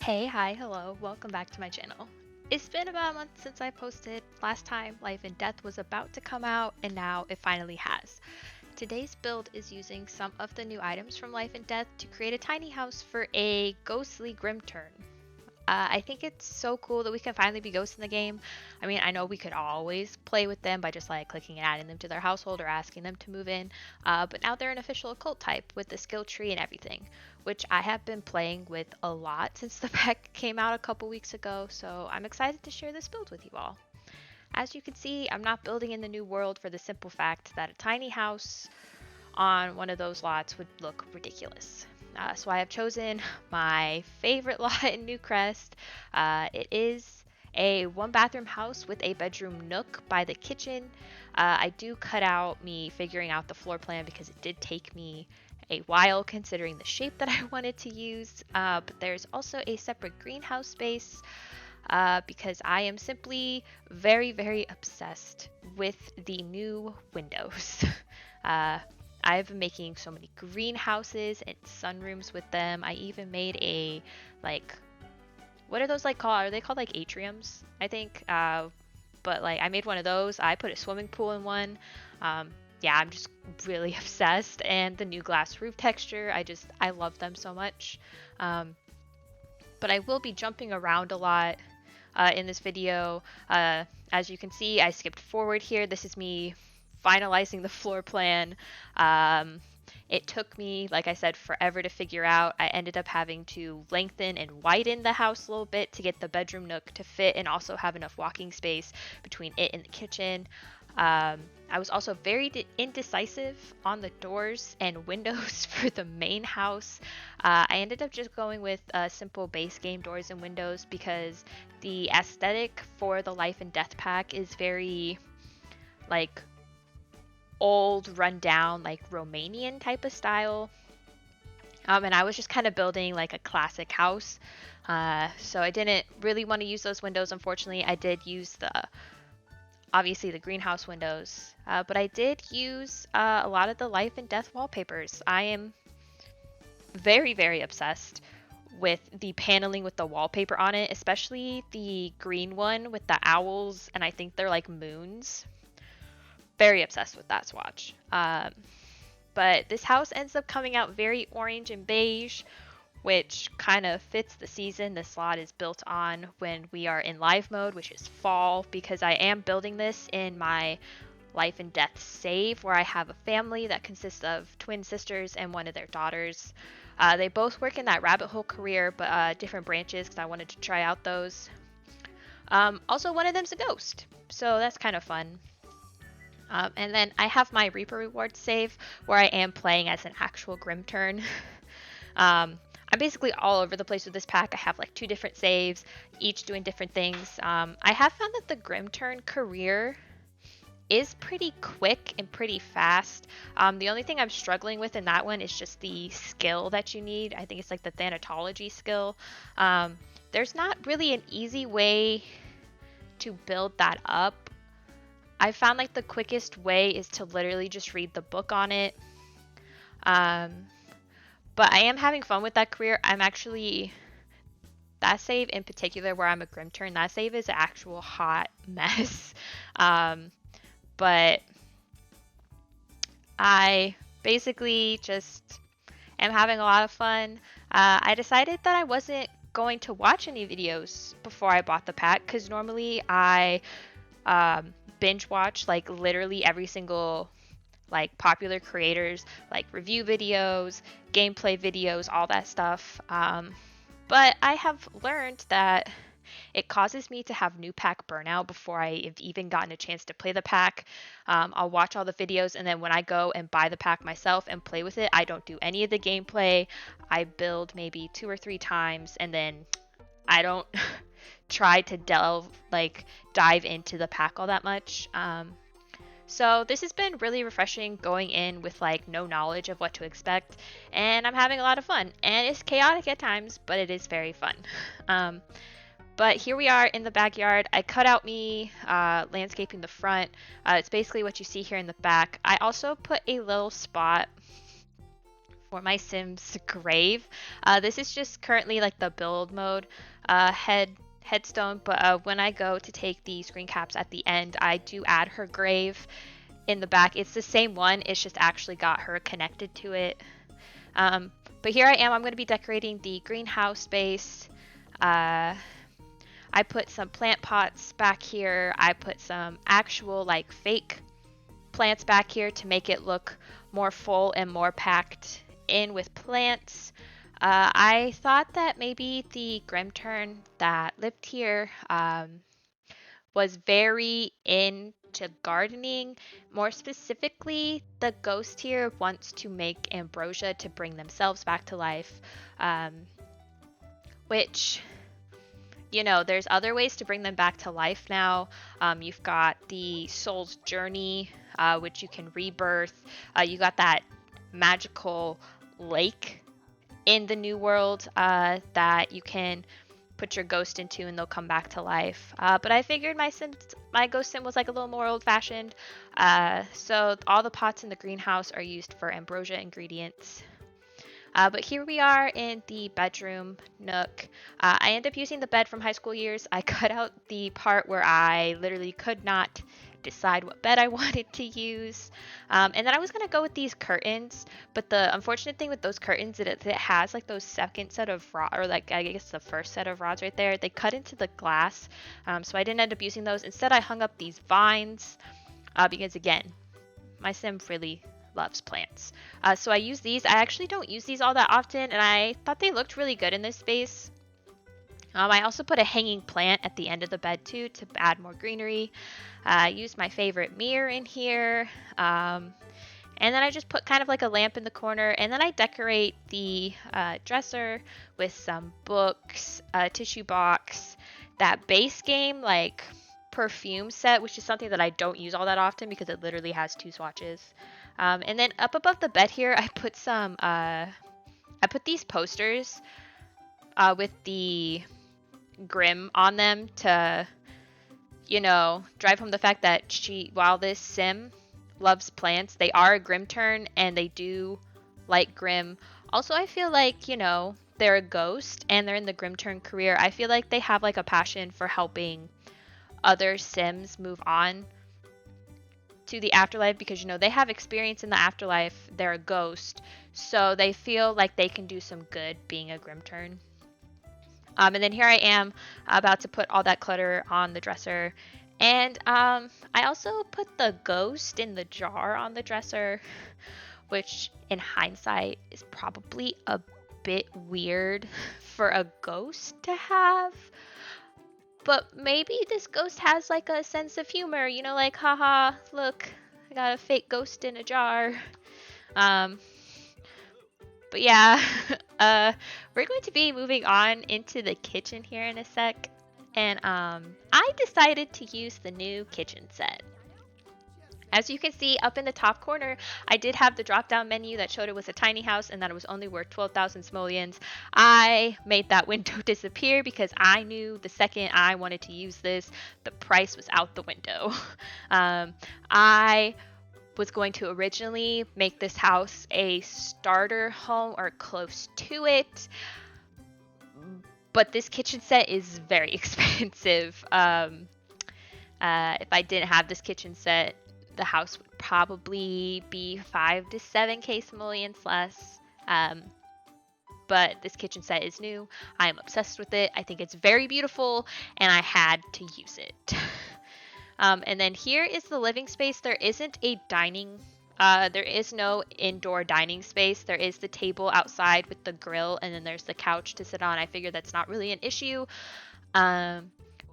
Hey, hi, hello, welcome back to my channel. It's been about a month since I posted. Last time, Life and Death was about to come out, and now it finally has. Today's build is using some of the new items from Life and Death to create a tiny house for a ghostly Grimtern. I think it's so cool that we can finally be ghosts in the game. I mean, I know we could always play with them by just like clicking and adding them to their household or asking them to move in, but now they're an official occult type with the skill tree and everything, which I have been playing with a lot since the pack came out a couple weeks ago, so I'm excited to share this build with you all. As you can see, I'm not building in the new world for the simple fact that a tiny house on one of those lots would look ridiculous. So I have chosen my favorite lot in Newcrest. It is a one bathroom house with a bedroom nook by the kitchen. I do cut out me figuring out the floor plan because it did take me a while considering the shape that I wanted to use. But there's also a separate greenhouse space because I am simply very, very obsessed with the new windows. uh, I've been making so many greenhouses and sunrooms with them. I even made a, like, what are those like called? Are they called like atriums? I think. But like I made one of those. I put a swimming pool in one. Um, yeah, I'm just really obsessed. And the new glass roof texture, I love them so much. Um, but I will be jumping around a lot in this video. As you can see, I skipped forward here. This is me finalizing the floor plan. Um, it took me, like I said, forever to figure out. I ended up having to lengthen and widen the house a little bit to get the bedroom nook to fit and also have enough walking space between it and the kitchen. I was also very indecisive on the doors and windows for the main house. I ended up just going with simple base game doors and windows because the aesthetic for the Life and Death pack is very like old, rundown, like Romanian type of style. And I was just kind of building like a classic house. So I didn't really want to use those windows, unfortunately. I did use obviously the greenhouse windows, but I did use a lot of the Life and Death wallpapers. I am very, very obsessed with the paneling with the wallpaper on it, especially the green one with the owls, and I think they're like moons. Very obsessed with that swatch. But this house ends up coming out very orange and beige, which kind of fits the season the slot is built on when we are in live mode, which is fall, because I am building this in my Life and Death save where I have a family that consists of twin sisters and one of their daughters. They both work in that rabbit hole career, but different branches because I wanted to try out those. Also, one of them's a ghost, so that's kind of fun. And then I have my Reaper Rewards save where I am playing as an actual Grimtern. I'm basically all over the place with this pack. I have like 2 different saves, each doing different things. I have found that the Grimtern career is pretty quick and pretty fast. The only thing I'm struggling with in that one is just the skill that you need. I think it's like the Thanatology skill. There's not really an easy way to build that up. I found like the quickest way is to literally just read the book on it. But I am having fun with that career. I'm actually, that save in particular where I'm a Grimtern, that save is an actual hot mess. But I basically just am having a lot of fun. I decided that I wasn't going to watch any videos before I bought the pack because normally I binge watch like literally every single like popular creators, like review videos, gameplay videos, all that stuff. But I have learned that it causes me to have new pack burnout before I have even gotten a chance to play the pack. I'll watch all the videos, and then when I go and buy the pack myself and play with it, I don't do any of the gameplay. I build maybe 2 or 3 times, and then I don't try to dive into the pack all that much. So this has been really refreshing going in with like no knowledge of what to expect, and I'm having a lot of fun. And it's chaotic at times, but it is very fun. But here we are in the backyard. I cut out me landscaping the front. It's basically what you see here in the back. I also put a little spot for my Sim's grave. This is just currently like the build mode headstone, but when I go to take the screen caps at the end, I do add her grave in the back. It's the same one, it's just actually got her connected to it. But here I am, I'm going to be decorating the greenhouse space. I put some plant pots back here. I put some actual like fake plants back here to make it look more full and more packed in with plants. I thought that maybe the Grimtern that lived here was very into gardening. More specifically, the ghost here wants to make Ambrosia to bring themselves back to life, which, you know, there's other ways to bring them back to life now. You've got the soul's journey, which you can rebirth. You got that magical lake in the new world that you can put your ghost into and they'll come back to life. But I figured my ghost sim was like a little more old-fashioned. So all the pots in the greenhouse are used for Ambrosia ingredients. But here we are in the bedroom nook. I end up using the bed from high school years. I cut out the part where I literally could not decide what bed I wanted to use. And then I was going to go with these curtains, but the unfortunate thing with those curtains is that it has like those second set of rods, or like I guess the first set of rods right there. They cut into the glass, so I didn't end up using those. Instead, I hung up these vines because again, my sim really loves plants. So I use these. I actually don't use these all that often, and I thought they looked really good in this space. I also put a hanging plant at the end of the bed too to add more greenery. I used my favorite mirror in here. And then I just put kind of like a lamp in the corner, and then I decorate the dresser with some books, a tissue box, that base game like perfume set, which is something that I don't use all that often because it literally has 2 swatches. And then up above the bed here, I put some, I put these posters with the Grim on them to, you know, drive home the fact that while this sim loves plants, they are a Grimtern and they do like Grim. Also, I feel like, you know, they're a ghost and they're in the Grimtern career. I feel like they have like a passion for helping other sims move on to the afterlife because, you know, they have experience in the afterlife. They're a ghost, so they feel like they can do some good being a Grimtern. And then here I am about to put all that clutter on the dresser. And I also put the ghost in the jar on the dresser, which in hindsight is probably a bit weird for a ghost to have. But maybe this ghost has like a sense of humor, you know, like, haha, look, I got a fake ghost in a jar. But yeah, we're going to be moving on into the kitchen here in a sec. And I decided to use the new kitchen set. As you can see up in the top corner, I did have the drop-down menu that showed it was a tiny house and that it was only worth 12,000 simoleons. I made that window disappear because I knew the second I wanted to use this, the price was out the window. I was going to originally make this house a starter home or close to it, but this kitchen set is very expensive. If I didn't have this kitchen set, the house would probably be 5 to 7k simoleons less. But this kitchen set is new. I am obsessed with it. I think it's very beautiful, and I had to use it. And then here is the living space. There isn't a dining, there is no indoor dining space. There is the table outside with the grill, and then there's the couch to sit on. I figure that's not really an issue. But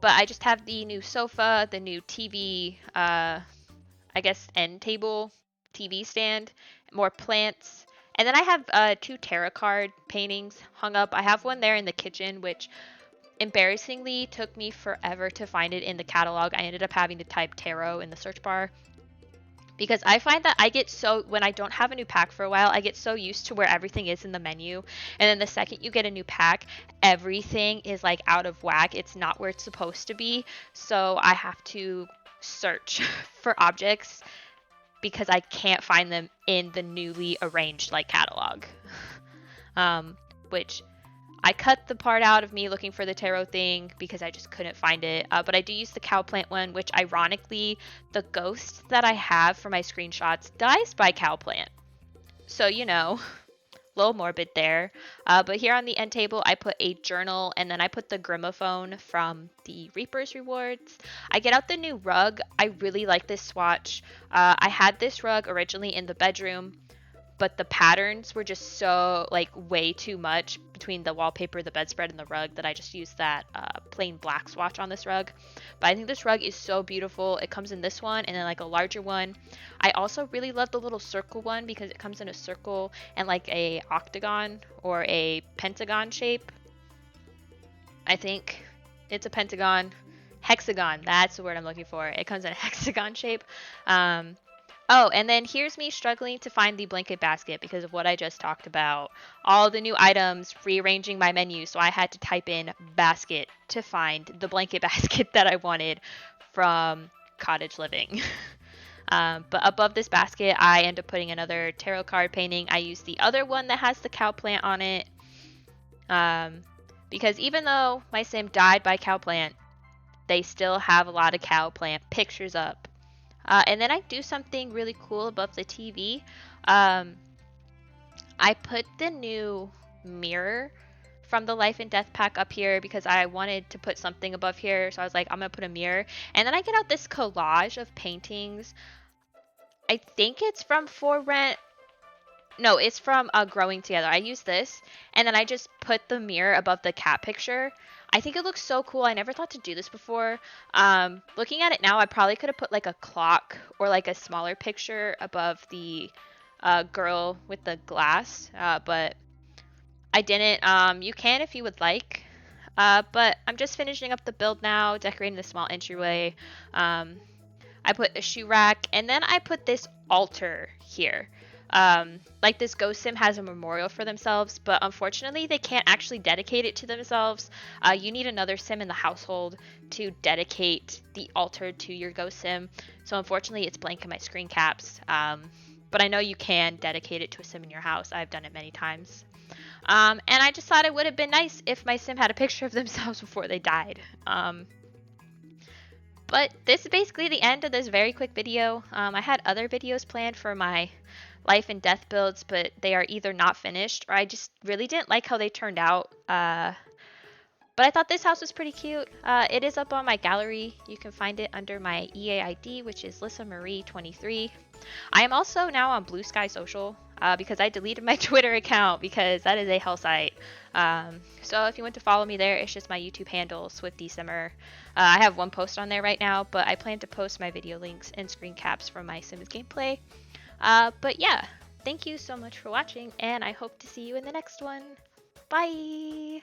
I just have the new sofa, the new TV, I guess end table, TV stand, more plants. And then I have 2 tarot card paintings hung up. I have one there in the kitchen, which embarrassingly took me forever to find it in the catalog. I ended up having to type tarot in the search bar because I find that I get so, when I don't have a new pack for a while, I get so used to where everything is in the menu, and then the second you get a new pack, everything is like out of whack. It's not where it's supposed to be, so I have to search for objects because I can't find them in the newly arranged like catalog. Which I cut the part out of me looking for the tarot thing because I just couldn't find it. But I do use the cow plant one, which ironically, the ghost that I have for my screenshots dies by cow plant. So, you know, a little morbid there. But here on the end table, I put a journal, and then I put the gramophone from the Reaper's Rewards. I get out the new rug. I really like this swatch. I had this rug originally in the bedroom, but the patterns were just so, like, way too much between the wallpaper, the bedspread, and the rug that I just used that plain black swatch on this rug. But I think this rug is so beautiful. It comes in this one and then, like, a larger one. I also really love the little circle one because it comes in a circle and, like, a octagon or a pentagon shape. I think it's a pentagon. Hexagon, that's the word I'm looking for. It comes in a hexagon shape. Oh, and then here's me struggling to find the blanket basket because of what I just talked about. All the new items, rearranging my menu, so I had to type in basket to find the blanket basket that I wanted from Cottage Living. But above this basket, I end up putting another tarot card painting. I used the other one that has the cow plant on it. Because even though my sim died by cow plant, they still have a lot of cow plant pictures up. And then I do something really cool above the TV. I put the new mirror from the Life and Death pack up here because I wanted to put something above here. So I was like, I'm going to put a mirror. And then I get out this collage of paintings. I think it's from For Rent. No, it's from Growing Together. I use this. And then I just put the mirror above the cat picture. I think it looks so cool. I never thought to do this before. Looking at it now, I probably could have put like a clock or like a smaller picture above the girl with the glass, but I didn't. You can if you would like, but I'm just finishing up the build now, decorating the small entryway. I put a shoe rack, and then I put this altar here. Like this ghost sim has a memorial for themselves, but unfortunately they can't actually dedicate it to themselves. You need another sim in the household to dedicate the altar to your ghost sim. So unfortunately it's blank in my screen caps. But I know you can dedicate it to a sim in your house. I've done it many times. And I just thought it would have been nice if my sim had a picture of themselves before they died. But this is basically the end of this very quick video. I had other videos planned for my life and death builds, but they are either not finished or I just really didn't like how they turned out. But I thought this house was pretty cute. It is up on my gallery. You can find it under my EA ID, which is Lissa Marie 23. I am also now on Blue Sky Social because I deleted my Twitter account because that is a hell site. So if you want to follow me there, it's just my YouTube handle, swiftiesimmer. I have one post on there right now, but I plan to post my video links and screen caps from my Sims gameplay. But yeah, thank you so much for watching, and I hope to see you in the next one. Bye!